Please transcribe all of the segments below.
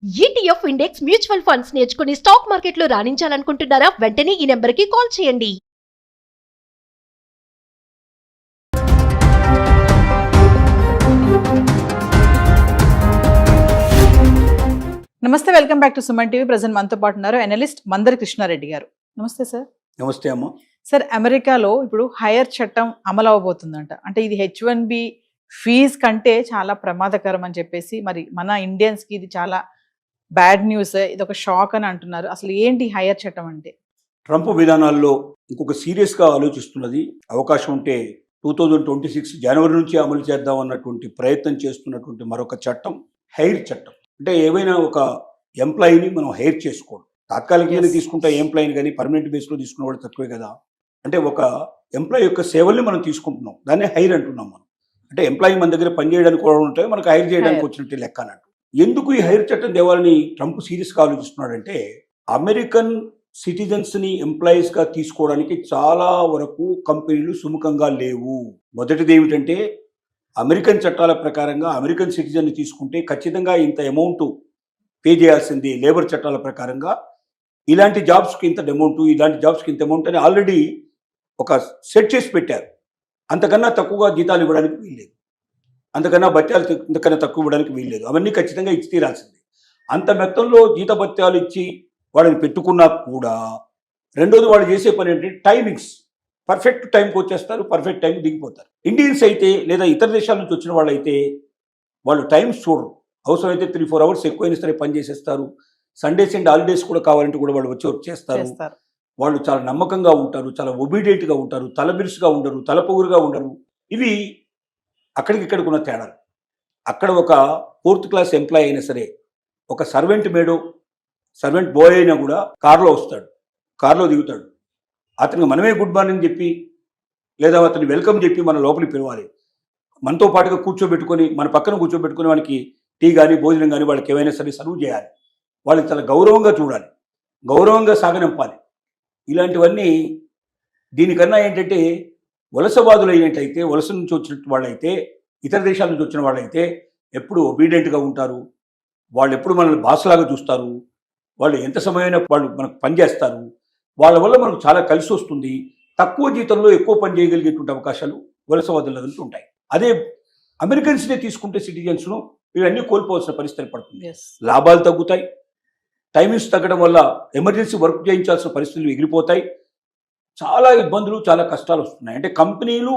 ETF index mutual funds నేర్చుకుని stock మార్కెట్లో రాణించాలనుకుంటున్నారా? వెంటనే ఈ నెంబర్కి కాల్ చేయండి. నమస్తే, welcome back to Suman TV. Present మనతో పాటు ఉన్నారు అనలిస్ట్ మందరి కృష్ణారెడ్డి గారు. నమస్తే సార్. నమస్తే అమ్మ. సార్, అమెరికాలో ఇప్పుడు హైయర్ చట్టం అమలు అవబోతుందంట. అంటే ఇది H1B ఫీజ్ కంటే చాలా ప్రమాదకరం అని చెప్పేసి, మరి మన ఇండియన్స్కి ఇది చాలా బ్యాడ్ న్యూస్, ఇది ఒక షాక్ అని అంటున్నారు. అసలు ఏంటి హైయర్ చట్టం అంటే? ట్రంప్ విధానాల్లో ఇంకొక సీరియస్గా ఆలోచిస్తున్నది. అవకాశం ఉంటే 2026 జనవరి నుంచి అమలు చేద్దాం అన్నటువంటి ప్రయత్నం చేస్తున్నటువంటి మరొక చట్టం హైర్ చట్టం. అంటే ఏవైనా ఒక ఎంప్లాయీని మనం హైర్ చేసుకోవడం, తాత్కాలికంగా తీసుకుంటే ఎంప్లాయీని, కానీ పర్మనెంట్ బేస్లో తీసుకున్న వాళ్ళు తక్కువే కదా. అంటే ఒక ఎంప్లాయీ యొక్క సేవల్ని మనం తీసుకుంటున్నాం, దాన్ని హైర్ అంటున్నాం మనం. అంటే ఎంప్లాయీ మన దగ్గర పనిచేయడానికి కూడా ఉంటే మనకు హైర్ చేయడానికి వచ్చినట్టు లెక్క అన్నట్టు. ఎందుకు ఈ హైర్ చట్టం తేవాలని ట్రంప్ సీరియస్గా ఆలోచిస్తున్నాడంటే, అమెరికన్ సిటిజన్స్ని ఎంప్లాయీస్గా తీసుకోవడానికి చాలా వరకు కంపెనీలు సుముఖంగా లేవు. మొదటిది ఏమిటంటే, అమెరికన్ చట్టాల ప్రకారంగా అమెరికన్ సిటిజన్ని తీసుకుంటే ఖచ్చితంగా ఇంత అమౌంట్ పే చేయాల్సింది. లేబర్ చట్టాల ప్రకారంగా ఇలాంటి జాబ్స్కి ఇంత అమౌంట్, ఇలాంటి జాబ్స్కి ఇంత అమౌంట్ అని ఆల్రెడీ ఒక సెట్ చేసి పెట్టారు. అంతకన్నా తక్కువగా జీతాలు ఇవ్వడానికి వీల్లేదు, అంతకన్నా భత్యాలు ఇంతకన్నా తక్కువ ఇవ్వడానికి వీల్లేదు. అవన్నీ ఖచ్చితంగా ఇచ్చి తీరాల్సింది. అంత మొత్తంలో జీతభత్యాలు ఇచ్చి వాళ్ళని పెట్టుకున్నా కూడా, రెండోది వాళ్ళు చేసే పని ఏంటంటే టైమింగ్స్. పర్ఫెక్ట్ టైంకి వచ్చేస్తారు, పర్ఫెక్ట్ టైంకి దిగిపోతారు. ఇండియన్స్ అయితే లేదా ఇతర దేశాల నుంచి వచ్చిన వాళ్ళు అయితే వాళ్ళు టైమ్స్ చూడరు. అవసరమైతే 3-4 అవర్స్ ఎక్కువైనా సరే పని చేసేస్తారు. సండేస్ అండ్ హాలిడేస్ కూడా కావాలంటే కూడా వాళ్ళు వచ్చి వర్క్ చేస్తారు. వాళ్ళు చాలా నమ్మకంగా ఉంటారు, చాలా ఒబీడియంట్గా ఉంటారు, తలబిరుసుగా ఉండరు, తలపొగురుగా ఉండరు. ఇవి అక్కడికి ఇక్కడికి ఉన్న తేడాలు. అక్కడ ఒక 4th క్లాస్ ఎంప్లాయీ అయినా సరే, ఒక సర్వెంట్ మేడో సర్వెంట్ బాయ్ అయినా కూడా కారులో వస్తాడు, కారులో దిగుతాడు. అతనికి మనమే గుడ్ మార్నింగ్ చెప్పి లేదా అతని వెల్కమ్ చెప్పి మన లోపలికి పిలవాలి. మనతో పాటుగా కూర్చోబెట్టుకొని, మన పక్కన కూర్చోబెట్టుకొని వానికి టీ కానీ భోజనం కానీ వాళ్ళకి ఏమైనా సరే సర్వ్ చేయాలి. వాళ్ళకి చాలా గౌరవంగా చూడాలి, గౌరవంగా సాగనంపాలి. ఇలాంటివన్నీ దీనికన్నా ఏంటంటే, వలసవాదులు అయినట్టయితే, వలస నుంచి వచ్చిన వాళ్ళైతే, ఇతర దేశాల నుంచి వచ్చిన వాళ్ళైతే ఎప్పుడు ఒబీడియంట్గా ఉంటారు. వాళ్ళు ఎప్పుడు మనల్ని బాస్లాగా చూస్తారు. వాళ్ళు ఎంత సమయమైనా వాళ్ళు మనకు పనిచేస్తారు. వాళ్ళ వల్ల మనకు చాలా కలిసి వస్తుంది. తక్కువ జీతంలో ఎక్కువ పని చేయగలిగేటువంటి అవకాశాలు వలసవాదుల దగ్గర ఉంటాయి. అదే అమెరికన్స్నే తీసుకుంటే సిటిజన్స్ను ఇవన్నీ కోల్పోవాల్సిన పరిస్థితి పడుతుంది. లాభాలు తగ్గుతాయి, టైమింగ్స్ తగ్గడం వల్ల ఎమర్జెన్సీ వర్క్ చేయించాల్సిన పరిస్థితులు ఎగిరిపోతాయి. చాలా ఇబ్బందులు, చాలా కష్టాలు వస్తున్నాయి. అంటే కంపెనీలు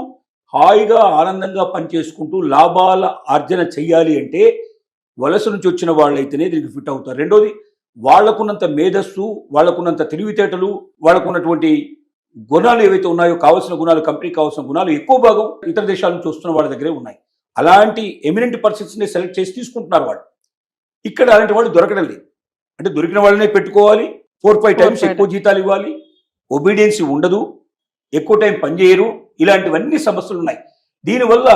హాయిగా ఆనందంగా పనిచేసుకుంటూ లాభాల ఆర్జన చెయ్యాలి అంటే వలస నుంచి వచ్చిన వాళ్ళైతేనే దీనికి ఫిట్ అవుతారు. రెండోది, వాళ్లకున్నంత మేధస్సు, వాళ్లకున్నంత తెలివితేటలు, వాళ్లకున్నటువంటి గుణాలు ఏవైతే ఉన్నాయో, కావాల్సిన గుణాలు, కంపెనీకి కావాల్సిన గుణాలు ఎక్కువ భాగం ఇతర దేశాల నుంచి వస్తున్న వాళ్ళ దగ్గరే ఉన్నాయి. అలాంటి ఎమినెంట్ పర్సన్స్ని సెలెక్ట్ చేసి తీసుకుంటున్నారు వాళ్ళు. ఇక్కడ అలాంటి వాళ్ళు దొరకడం లేదు. అంటే దొరికిన వాళ్ళనే పెట్టుకోవాలి, 4-5 టైమ్స్ ఎక్కువ జీతాలు ఇవ్వాలి, ఒబీడియన్సీ ఉండదు, ఎక్కువ టైం పనిచేయరు. ఇలాంటివన్నీ సమస్యలు ఉన్నాయి. దీనివల్ల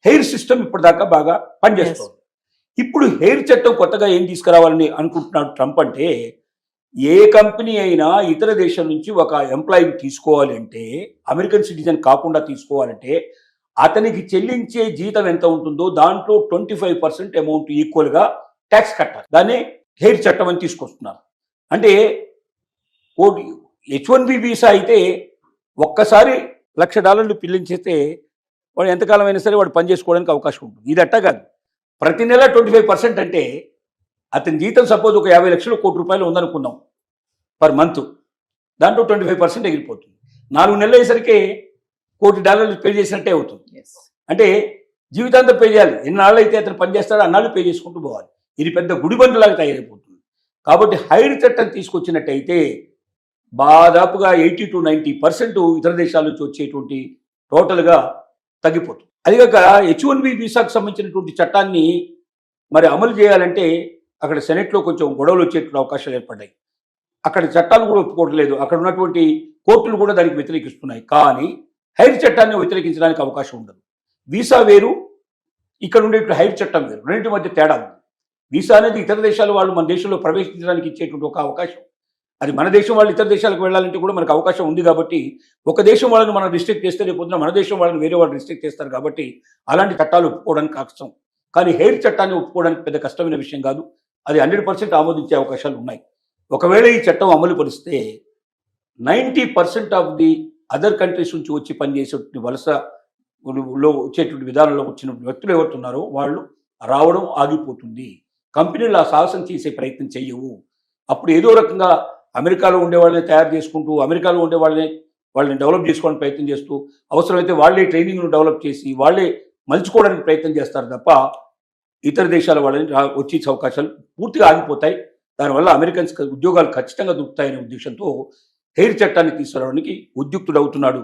హెయిర్ సిస్టమ్ ఇప్పటిదాకా బాగా పనిచేస్తుంది. ఇప్పుడు హెయిర్ చట్టం కొత్తగా ఏం తీసుకురావాలని అనుకుంటున్నాడు ట్రంప్ అంటే, ఏ కంపెనీ అయినా ఇతర దేశం నుంచి ఒక ఎంప్లాయీని తీసుకోవాలి అంటే, అమెరికన్ సిటిజన్ కాకుండా తీసుకోవాలంటే, అతనికి చెల్లించే జీతం ఎంత ఉంటుందో దాంట్లో 25% అమౌంట్ ఈక్వల్గా ట్యాక్స్ కట్టాలి. దాన్ని హెయిర్ చట్టం అని తీసుకొస్తున్నారు. అంటే H1B వీసా అయితే ఒక్కసారి $1,00,000 పిల్లించేస్తే వాడు ఎంతకాలం అయినా సరే వాడు పనిచేసుకోవడానికి అవకాశం ఉంటుంది. ఇది అట్టా కాదు. ప్రతి నెల 25% అంటే అతని జీతం సపోజ్ ఒక 50 లక్షలు, ₹1,00,00,000 ఉందనుకుందాం పర్ మంత్. దాంట్లో 25% ఎగిరిపోతుంది. 4 నెలలు అయ్యేసరికి $1,00,00,000 పే చేసినట్టే అవుతుంది. అంటే జీవితాంతం పే చేయాలి. ఎన్నాళ్ళు అయితే అతను పనిచేస్తాడో అన్నాళ్ళు పే చేసుకుంటూ పోవాలి. ఇది పెద్ద గుడిబండలాగా తయారైపోతుంది. కాబట్టి హైర్ చట్టం తీసుకొచ్చినట్టయితే దాదాపుగా 80-90% ఇతర దేశాల నుంచి వచ్చేటువంటి టోటల్గా తగ్గిపోతుంది. అదిగాక H1B వీసాకు సంబంధించినటువంటి చట్టాన్ని మరి అమలు చేయాలంటే అక్కడ సెనెట్లో కొంచెం గొడవలు వచ్చేటువంటి అవకాశాలు ఏర్పడ్డాయి. అక్కడ చట్టాలు కూడా ఒప్పుకోవట్లేదు, అక్కడ ఉన్నటువంటి కోర్టులు కూడా దానికి వ్యతిరేకిస్తున్నాయి. కానీ హైర్ చట్టాన్ని వ్యతిరేకించడానికి అవకాశం ఉండదు. వీసా వేరు, ఇక్కడ ఉండే హైర్ చట్టం వేరు, రెండింటి మధ్య తేడా ఉంది. వీసా అనేది ఇతర దేశాల వాళ్ళు మన దేశంలో ప్రవేశించడానికి ఇచ్చేటువంటి ఒక అవకాశం. అది మన దేశం వాళ్ళు ఇతర దేశాలకు వెళ్ళాలంటే కూడా మనకు అవకాశం ఉంది. కాబట్టి ఒక దేశం వాళ్ళని మనం రిస్ట్రిక్ట్ చేస్తే రేపు పొద్దున మన దేశం వాళ్ళని వేరే వాళ్ళు రిస్ట్రిక్ట్ చేస్తారు. కాబట్టి అలాంటి చట్టాలు ఒప్పుకోవడానికి కష్టం. కానీ హెయిర్ చట్టాన్ని ఒప్పుకోవడానికి పెద్ద కష్టమైన విషయం కాదు. అది 100% ఆమోదించే అవకాశాలు ఉన్నాయి. ఒకవేళ ఈ చట్టం అమలు పరిస్తే 90% ఆఫ్ ది అదర్ కంట్రీస్ నుంచి వచ్చి పనిచేసేటువంటి వలసలో వచ్చేటువంటి విధానంలో వచ్చిన వ్యక్తులు ఎవరుతున్నారో వాళ్ళు రావడం ఆగిపోతుంది. కంపెనీలు ఆ సాహసం చేసే ప్రయత్నం చేయవు. అప్పుడు ఏదో రకంగా అమెరికాలో ఉండే వాళ్ళని తయారు చేసుకుంటూ అమెరికాలో ఉండే వాళ్ళని డెవలప్ చేసుకోవడానికి ప్రయత్నం చేస్తూ అవసరమైతే వాళ్ళే ట్రైనింగ్ను డెవలప్ చేసి వాళ్ళే మలుచుకోవడానికి ప్రయత్నం చేస్తారు తప్ప ఇతర దేశాల వాళ్ళని వచ్చే అవకాశాలు పూర్తిగా ఆగిపోతాయి. దానివల్ల అమెరికన్స్ ఉద్యోగాలు ఖచ్చితంగా దొరుకుతాయనే ఉద్దేశంతో హెయిర్ చట్టాన్ని తీసుకురావడానికి ఉద్యుక్తుడవుతున్నాడు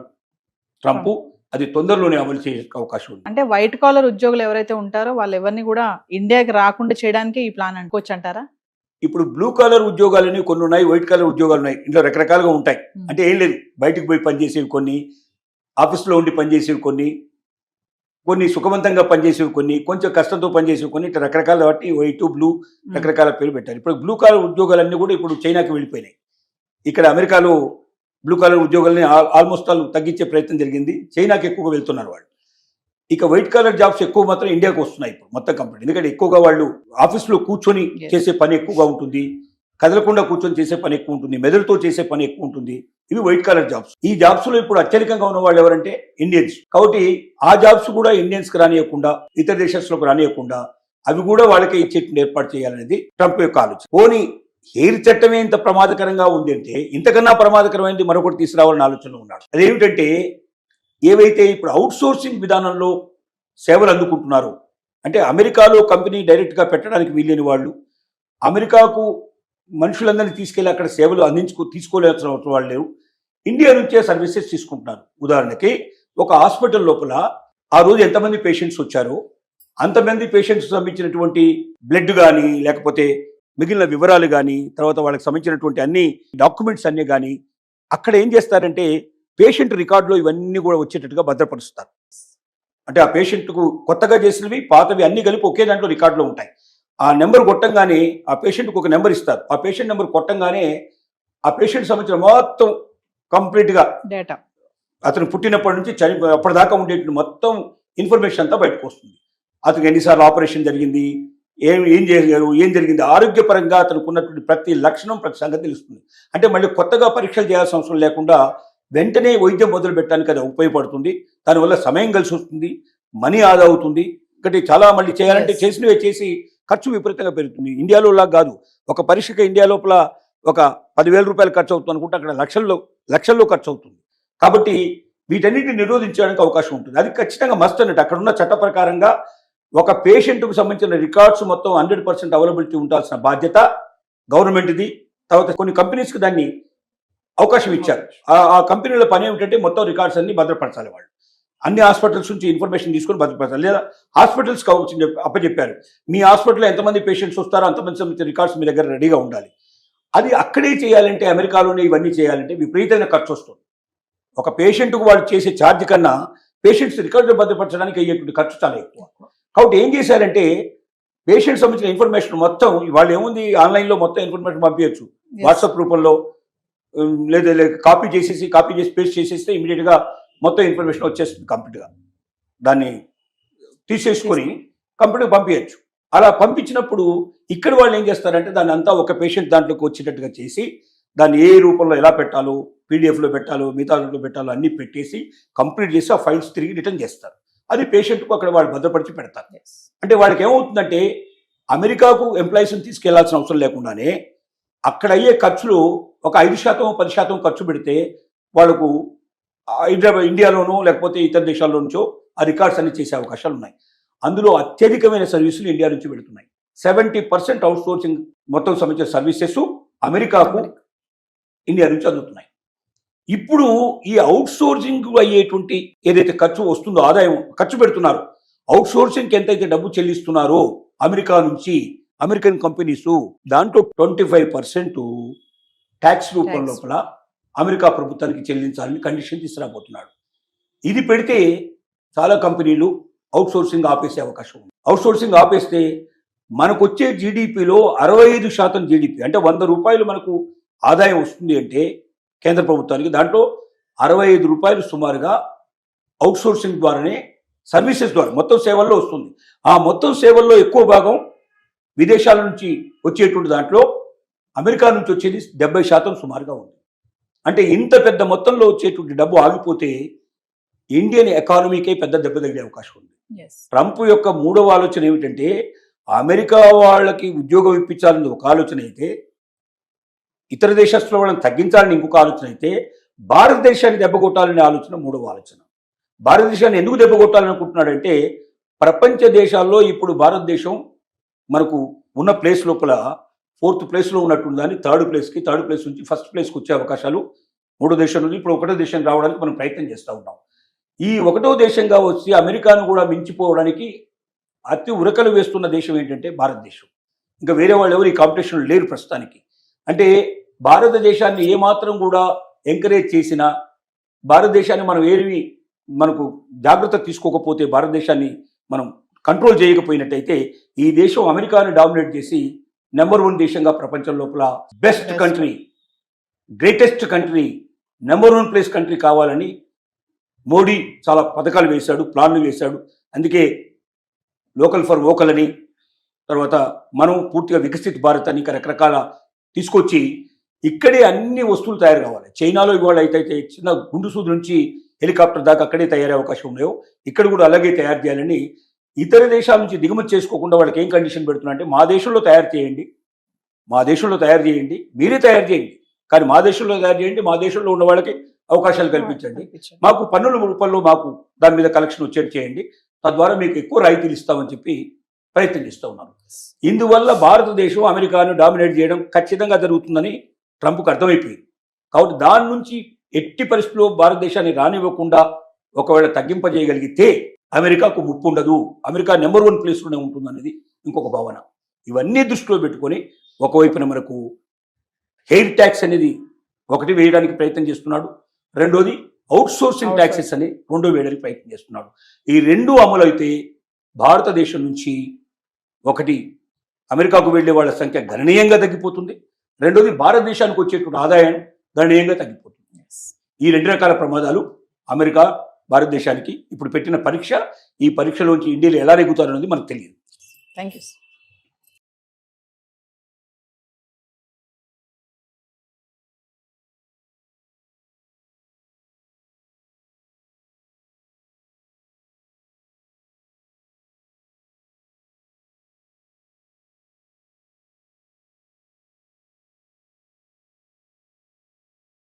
ట్రంప్. అది తొందరలోనే అమలు చేసే అవకాశం ఉంది. అంటే వైట్ కాలర్ ఉద్యోగులు ఎవరైతే ఉంటారో వాళ్ళు ఎవరిని కూడా ఇండియాకి రాకుండా చేయడానికి ఈ ప్లాన్ అనుకోవచ్చు అంటారా? ఇప్పుడు బ్లూ కలర్ ఉద్యోగాలని కొన్ని ఉన్నాయి, వైట్ కలర్ ఉద్యోగాలు ఉన్నాయి. ఇంట్లో రకరకాలుగా ఉంటాయి. అంటే ఏం లేదు, బయటకు పోయి పనిచేసేవి కొన్ని, ఆఫీస్లో ఉండి పనిచేసేవి కొన్ని సుఖవంతంగా పనిచేసేవి కొన్ని, కొంచెం కష్టంతో పనిచేసేవి కొన్ని, ఇట్లా రకరకాల బట్టి వైట్ బ్లూ రకరకాల పేరు పెట్టారు. ఇప్పుడు బ్లూ కలర్ ఉద్యోగాలన్నీ కూడా ఇప్పుడు చైనాకి వెళ్ళిపోయినాయి. ఇక్కడ అమెరికాలో బ్లూ కలర్ ఉద్యోగాలని ఆల్మోస్ట్ ఆల్ తగ్గించే ప్రయత్నం జరిగింది. చైనాకి ఎక్కువగా వెళ్తున్నారు వాళ్ళు. ఇక వైట్ కలర్ జాబ్స్ ఎక్కువ మాత్రం ఇండియాకి వస్తున్నాయి ఇప్పుడు మొత్తం కంపెనీ. ఎందుకంటే ఎక్కువగా వాళ్ళు ఆఫీస్లో కూర్చొని చేసే పని ఎక్కువగా ఉంటుంది, కదలకుండా కూర్చొని చేసే పని ఎక్కువ ఉంటుంది, మెదడుతో చేసే పని ఎక్కువ ఉంటుంది. ఇవి వైట్ కలర్ జాబ్స్. ఈ జాబ్స్ లో ఇప్పుడు అత్యధికంగా ఉన్న వాళ్ళు ఎవరంటే ఇండియన్స్. కాబట్టి ఆ జాబ్స్ కూడా ఇండియన్స్ కి రానియకుండా, ఇతర దేశాలకు రానియకుండా అవి కూడా వాళ్ళకే ఇచ్చేటువంటి ఏర్పాటు చేయాలనేది ట్రంప్ యొక్క ఆలోచన. పోనీ హెయిర్ చట్టమే ఇంత ప్రమాదకరంగా ఉంది అంటే ఇంతకన్నా ప్రమాదకరమైనది మరొకటి తీసుకురావాలని ఆలోచనలో ఉన్నాడు. అదేమిటంటే ఏవైతే ఇప్పుడు అవుట్ సోర్సింగ్ విధానంలో సేవలు అందుకుంటున్నారో, అంటే అమెరికాలో కంపెనీ డైరెక్ట్గా పెట్టడానికి వీల్లేని వాళ్ళు అమెరికాకు మనుషులందరినీ తీసుకెళ్లి అక్కడ సేవలు తీసుకోలేసిన అవసరం వాళ్ళు లేరు, ఇండియా నుంచే సర్వీసెస్ తీసుకుంటున్నారు. ఉదాహరణకి ఒక హాస్పిటల్ లోపల ఆ రోజు ఎంతమంది పేషెంట్స్ వచ్చారో అంతమంది పేషెంట్స్ సంబంధించినటువంటి బ్లడ్ కానీ లేకపోతే మిగిలిన వివరాలు కానీ తర్వాత వాళ్ళకి సంబంధించినటువంటి అన్ని డాక్యుమెంట్స్ అన్నీ కానీ అక్కడ ఏం చేస్తారంటే పేషెంట్ రికార్డులో ఇవన్నీ కూడా వచ్చేటట్టుగా భద్రపరుస్తారు. అంటే ఆ పేషెంట్కు కొత్తగా చేసినవి పాతవి అన్ని కలిపి ఒకే దాంట్లో రికార్డులో ఉంటాయి. ఆ నెంబర్ కొట్టంగానే ఆ పేషెంట్కి ఒక నెంబర్ ఇస్తారు. ఆ పేషెంట్ నెంబర్ కొట్టంగానే ఆ పేషెంట్ సంబంధించిన మొత్తం కంప్లీట్గా డేటా అతను పుట్టినప్పటి నుంచి అప్పటిదాకా ఉండేటువంటి మొత్తం ఇన్ఫర్మేషన్ అంతా బయటకు వస్తుంది. అతనికి ఎన్నిసార్లు ఆపరేషన్ జరిగింది, ఏం చేశారు, ఏం జరిగింది, ఆరోగ్యపరంగా అతనికి ఉన్నటువంటి ప్రతి లక్షణం ప్రతి సంగతి తెలుస్తుంది. అంటే మళ్ళీ కొత్తగా పరీక్షలు చేయాల్సిన అవసరం లేకుండా వెంటనే వైద్యం మొదలు పెట్టడానికి అది ఉపయోగపడుతుంది. దానివల్ల సమయం కలిసి వస్తుంది, మనీ ఆదా అవుతుంది. ఇంకటి చాలా మళ్ళీ చేయాలంటే చేసినవే చేసి ఖర్చు విపరీతంగా పెరుగుతుంది. ఇండియాలో లాగా కాదు, ఒక పరీక్షకి ఇండియా లోపల ఒక 10,000 రూపాయలు ఖర్చు అవుతుంది అనుకుంటే అక్కడ లక్షల్లో ఖర్చు అవుతుంది. కాబట్టి వీటన్నిటిని నిరోధించడానికి అవకాశం ఉంటుంది. అది ఖచ్చితంగా మస్ట్ అన్నట్టు. అక్కడ ఉన్న చట్ట ప్రకారంగా ఒక పేషెంట్కు సంబంధించిన రికార్డ్స్ మొత్తం 100% అవైలబిలిటీ ఉండాల్సిన బాధ్యత గవర్నమెంట్ది. తర్వాత కొన్ని కంపెనీస్కి దాన్ని అవకాశం ఇచ్చారు. ఆ కంపెనీల పని ఏమిటంటే మొత్తం రికార్డ్స్ అన్ని భద్రపరచాలి. వాళ్ళు అన్ని హాస్పిటల్స్ నుంచి ఇన్ఫర్మేషన్ తీసుకొని భద్రపరచాలి. లేదా హాస్పిటల్స్కి అప్పచెప్పారు, మీ హాస్పిటల్లో ఎంతమంది పేషెంట్స్ వస్తారో అంతమంది సంబంధించిన రికార్డ్స్ మీ దగ్గర రెడీగా ఉండాలి. అది అక్కడే చేయాలంటే అమెరికాలోనే ఇవన్నీ చేయాలంటే విపరీతమైన ఖర్చు వస్తుంది. ఒక పేషెంట్కు వాళ్ళు చేసే ఛార్జ్ కన్నా పేషెంట్స్ రికార్డులు భద్రపరచడానికి అయ్యేటువంటి ఖర్చు చాలా ఎక్కువ. కాబట్టి ఏం చేశారంటే పేషెంట్ సంబంధించిన ఇన్ఫర్మేషన్ మొత్తం వాళ్ళు ఏముంది ఆన్లైన్లో మొత్తం ఇన్ఫర్మేషన్ పంపించచ్చు, వాట్సాప్ రూపంలో లేదా కాపీ చేసి పేస్ట్ చేసేస్తే ఇమీడియట్గా మొత్తం ఇన్ఫర్మేషన్ వచ్చేస్తుంది కంప్లీట్గా. దాన్ని తీసేసుకొని కంప్యూటర్కి పంపించచ్చు. అలా పంపించినప్పుడు ఇక్కడ వాళ్ళు ఏం చేస్తారంటే దాన్ని అంతా ఒక పేషెంట్ దాంట్లోకి వచ్చేటట్టుగా చేసి దాన్ని ఏ రూపంలో ఎలా పెట్టాలో, పీడిఎఫ్లో పెట్టాలో, మిగతా దాంట్లో పెట్టాలో అన్నీ పెట్టేసి కంప్లీట్ చేసి ఆ ఫైల్స్ తిరిగి రిటర్న్ చేస్తారు. అది పేషెంట్కు అక్కడ వాళ్ళు భద్రపరిచి పెడతారు. అంటే వాళ్ళకి ఏమవుతుందంటే అమెరికాకు ఎంప్లాయీస్ని తీసుకెళ్లాల్సిన అవసరం లేకుండానే అక్కడ అయ్యే ఖర్చులు ఒక 5% 10% ఖర్చు పెడితే వాళ్ళకు ఇండియాలోనో లేకపోతే ఇతర దేశాల నుంచో ఆ రికార్డ్స్ అన్ని చేసే అవకాశాలు ఉన్నాయి. అందులో అత్యధికమైన సర్వీసులు ఇండియా నుంచి పెడుతున్నాయి. 70% అవుట్ సోర్సింగ్ మొత్తం సంబంధించిన సర్వీసెస్ అమెరికాకు ఇండియా నుంచి అందుతున్నాయి. ఇప్పుడు ఈ అవుట్ సోర్సింగ్ అయ్యేటువంటి ఏదైతే ఖర్చు వస్తుందో, ఆదాయం ఖర్చు పెడుతున్నారో, అవుట్ సోర్సింగ్కి ఎంతైతే డబ్బు చెల్లిస్తున్నారో అమెరికా నుంచి అమెరికన్ కంపెనీస్ దాంట్లో 25% ట్యాక్స్ రూపం లోపల అమెరికా ప్రభుత్వానికి చెల్లించాలని కండిషన్ తీసుకురాబోతున్నాడు. ఇది పెడితే చాలా కంపెనీలు అవుట్ సోర్సింగ్ ఆపేసే అవకాశం ఉంది. అవుట్ సోర్సింగ్ ఆపేస్తే మనకు వచ్చే జీడిపిలో 65% జీడిపి అంటే 100 రూపాయలు మనకు ఆదాయం వస్తుంది అంటే కేంద్ర ప్రభుత్వానికి దాంట్లో 65 రూపాయలు సుమారుగా అవుట్ సోర్సింగ్ ద్వారానే సర్వీసెస్ ద్వారా మొత్తం సేవల్లో వస్తుంది. ఆ మొత్తం సేవల్లో ఎక్కువ భాగం విదేశాల నుంచి వచ్చేటువంటి దాంట్లో అమెరికా నుంచి వచ్చేది 70% సుమారుగా ఉంది. అంటే ఇంత పెద్ద మొత్తంలో వచ్చేటువంటి డబ్బు ఆగిపోతే ఇండియన్ ఎకానమీకే పెద్ద దెబ్బ తగిలే అవకాశం ఉంది. ట్రంప్ యొక్క మూడవ ఆలోచన ఏమిటంటే అమెరికా వాళ్ళకి ఉద్యోగం ఇప్పించాలని ఒక ఆలోచన అయితే, ఇతర దేశస్తుల వాళ్ళని తగ్గించాలని ఇంకొక ఆలోచన అయితే, భారతదేశాన్ని దెబ్బ కొట్టాలనే ఆలోచన మూడవ ఆలోచన. భారతదేశాన్ని ఎందుకు దెబ్బ కొట్టాలనుకుంటున్నాడంటే ప్రపంచ దేశాల్లో ఇప్పుడు భారతదేశం మనకు ఉన్న ప్లేస్ లోపల 4th ప్లేస్లో ఉన్నటువంటి దాన్ని థర్డ్ ప్లేస్ నుంచి ఫస్ట్ ప్లేస్కి వచ్చే అవకాశాలు మూడో దేశం నుంచి ఇప్పుడు ఒకటో దేశం రావడానికి మనం ప్రయత్నం చేస్తూ ఉన్నాం. ఈ ఒకటో దేశంగా వచ్చి అమెరికాను కూడా మించిపోవడానికి అతి ఉరకలు వేస్తున్న దేశం ఏంటంటే భారతదేశం. ఇంకా వేరే వాళ్ళు ఎవరు ఈ కాంపిటీషన్లో లేరు ప్రస్తుతానికి. అంటే భారతదేశాన్ని ఏమాత్రం కూడా ఎంకరేజ్ చేసినా, భారతదేశాన్ని మనం ఏవి మనకు జాగ్రత్త తీసుకోకపోతే, భారతదేశాన్ని మనం కంట్రోల్ చేయకపోయినట్టయితే ఈ దేశం అమెరికాను డామినేట్ చేసి నెంబర్ 1 దేశంగా ప్రపంచం లోపల best country, greatest country, number 1 place country కావాలని మోడీ చాలా పథకాలు వేశాడు, ప్లాన్లు వేశాడు. అందుకే లోకల్ ఫర్ వోకల్ అని, తర్వాత మనం పూర్తిగా వికసిత్ భారత్ అని రకరకాల తీసుకొచ్చి ఇక్కడే అన్ని వస్తువులు తయారు కావాలి. చైనాలో ఇవాళ అయితే చిన్న గుండు సూదు నుంచి హెలికాప్టర్ దాకా అక్కడే తయారయ్యే అవకాశం ఉన్నాయో ఇక్కడ కూడా అలాగే తయారు చేయాలని ఇతర దేశాల నుంచి దిగుమతి చేసుకోకుండా వాళ్ళకి ఏం కండిషన్ పెడుతున్నా అంటే మా దేశంలో తయారు చేయండి, మీరే తయారు చేయండి, కానీ మా దేశంలో తయారు చేయండి, మా దేశంలో ఉన్న వాళ్ళకి అవకాశాలు కల్పించండి, మాకు పన్నుల రూపంలో మాకు దాని మీద కలెక్షన్ వచ్చేది చేయండి, తద్వారా మీకు ఎక్కువ రాయితీలు ఇస్తామని చెప్పి ప్రయత్నం చేస్తూ ఉన్నారు. ఇందువల్ల భారతదేశం అమెరికాను డామినేట్ చేయడం ఖచ్చితంగా జరుగుతుందని ట్రంప్కు అర్థమైపోయింది. కాబట్టి దాని నుంచి ఎట్టి పరిస్థితుల్లో భారతదేశాన్ని రానివ్వకుండా ఒకవేళ తగ్గింపజేయగలిగితే అమెరికాకు ముప్పు ఉండదు, అమెరికా నెంబర్ 1 ప్లేస్లోనే ఉంటుందనేది ఇంకొక భావన. ఇవన్నీ దృష్టిలో పెట్టుకొని ఒకవైపున మనకు హెయిర్ ట్యాక్స్ అనేది ఒకటి వేయడానికి ప్రయత్నం చేస్తున్నాడు, రెండోది అవుట్ సోర్సింగ్ ట్యాక్సెస్ అని రెండో వేయడానికి ప్రయత్నం చేస్తున్నాడు. ఈ రెండు అమలు అయితే భారతదేశం నుంచి ఒకటి అమెరికాకు వెళ్ళే వాళ్ళ సంఖ్య గణనీయంగా తగ్గిపోతుంది, రెండోది భారతదేశానికి వచ్చేటువంటి ఆదాయం గణనీయంగా తగ్గిపోతుంది. ఈ 2 రకాల ప్రమాదాలు అమెరికా భారతదేశానికి ఇప్పుడు పెట్టిన పరీక్ష. ఈ పరీక్షలోంచి ఇండియాలో ఎలా నెగ్గుతారనేది మనకు తెలియదు. Thank you.